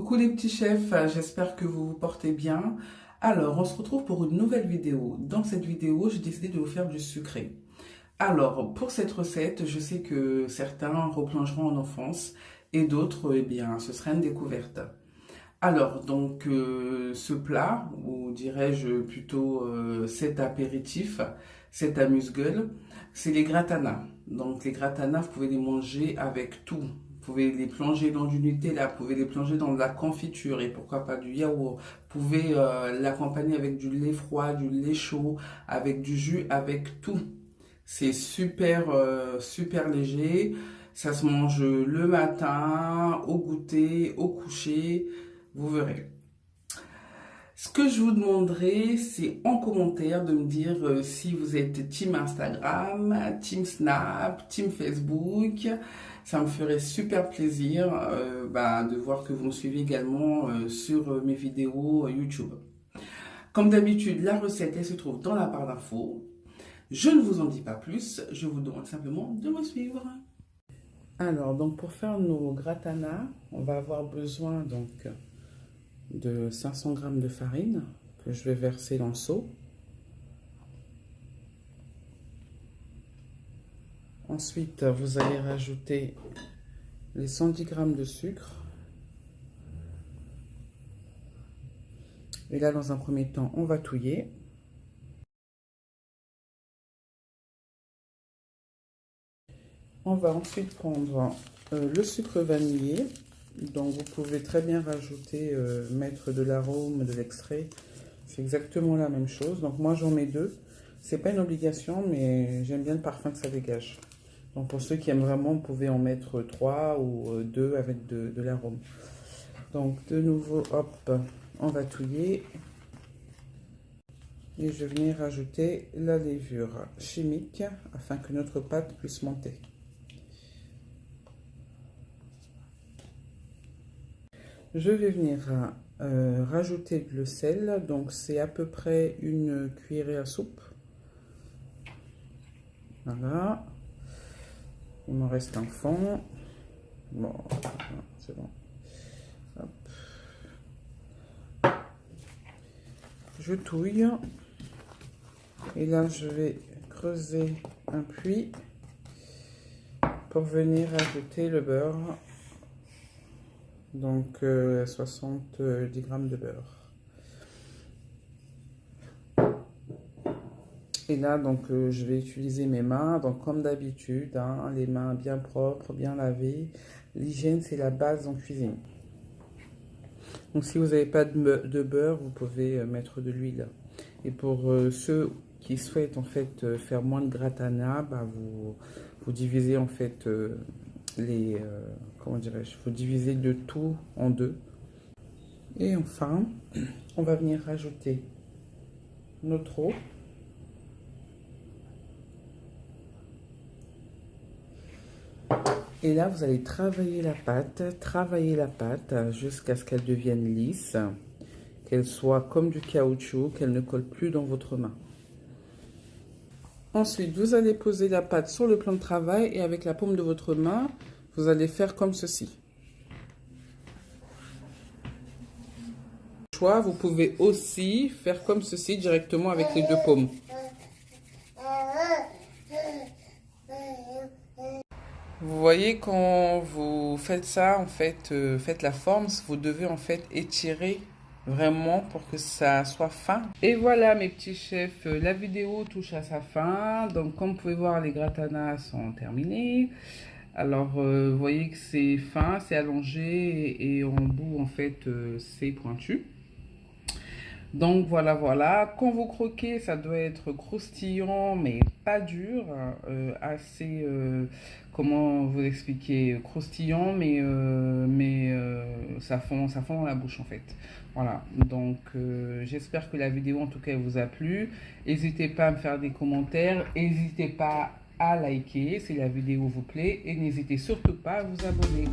Coucou les petits chefs, j'espère que vous vous portez bien. Alors, on se retrouve pour une nouvelle vidéo. Dans cette vidéo, j'ai décidé de vous faire du sucré. Alors, pour cette recette, je sais que certains replongeront en enfance et d'autres, eh bien, ce sera une découverte. Alors, donc, ce plat, ou dirais-je plutôt cet apéritif, cet amuse-gueule, c'est les gratanas. Donc, les gratanas, vous pouvez les manger avec tout. Vous pouvez les plonger dans du Nutella, vous pouvez les plonger dans de la confiture et pourquoi pas du yaourt. Vous pouvez l'accompagner avec du lait froid, du lait chaud, avec du jus, avec tout. C'est super, super léger. Ça se mange le matin, au goûter, au coucher. Vous verrez. Ce que je vous demanderai, c'est en commentaire de me dire si vous êtes team Instagram, team Snap, team Facebook. Ça me ferait super plaisir de voir que vous me suivez également sur mes vidéos YouTube. Comme d'habitude, la recette, elle se trouve dans la barre d'infos. Je ne vous en dis pas plus, je vous demande simplement de me suivre. Alors, donc pour faire nos gratanas, on va avoir besoin donc de 500 g de farine que je vais verser dans le seau. Ensuite, vous allez rajouter les 110 g de sucre. Et là, dans un premier temps, on va touiller. On va ensuite prendre le sucre vanillé. Donc vous pouvez très bien rajouter, mettre de l'arôme, de l'extrait. C'est exactement la même chose. Donc moi j'en mets 2. C'est pas une obligation, mais j'aime bien le parfum que ça dégage. Donc pour ceux qui aiment vraiment, vous pouvez en mettre 3 ou 2 avec de l'arôme. Donc de nouveau, hop, on va touiller. Et je vais venir rajouter la levure chimique afin que notre pâte puisse monter. Je vais venir rajouter le sel, donc c'est à peu près une cuillerée à soupe. Voilà. Il m'en reste un fond. Bon, c'est bon. Hop. Je touille. Et là, je vais creuser un puits pour venir ajouter le beurre. Donc 70 g de beurre. Et là, donc je vais utiliser mes mains. Donc comme d'habitude, hein, les mains bien propres, bien lavées. L'hygiène, c'est la base en cuisine. Donc si vous n'avez pas de beurre, vous pouvez mettre de l'huile. Et pour ceux qui souhaitent en fait faire moins de gratana, vous divisez en fait comment dirais-je, faut diviser le tout en 2. Et enfin, on va venir rajouter notre eau. Et là, vous allez travailler la pâte jusqu'à ce qu'elle devienne lisse, qu'elle soit comme du caoutchouc, qu'elle ne colle plus dans votre main. Ensuite, vous allez poser la pâte sur le plan de travail et avec la paume de votre main, vous allez faire comme ceci. Vous pouvez aussi faire comme ceci directement avec les 2 paumes. Vous voyez, quand vous faites ça, en fait, faites la forme, vous devez en fait étirer vraiment pour que ça soit fin. Et voilà mes petits chefs, la vidéo touche à sa fin. Donc comme vous pouvez voir, les gratanas sont terminés. Alors vous voyez que c'est fin, c'est allongé et en bout en fait c'est pointu. Donc voilà, quand vous croquez, ça doit être croustillant mais pas dur, assez, comment vous expliquer, croustillant mais ça fond dans la bouche en fait. Voilà, donc j'espère que la vidéo en tout cas vous a plu. N'hésitez pas à me faire des commentaires, n'hésitez pas à liker si la vidéo vous plaît et n'hésitez surtout pas à vous abonner.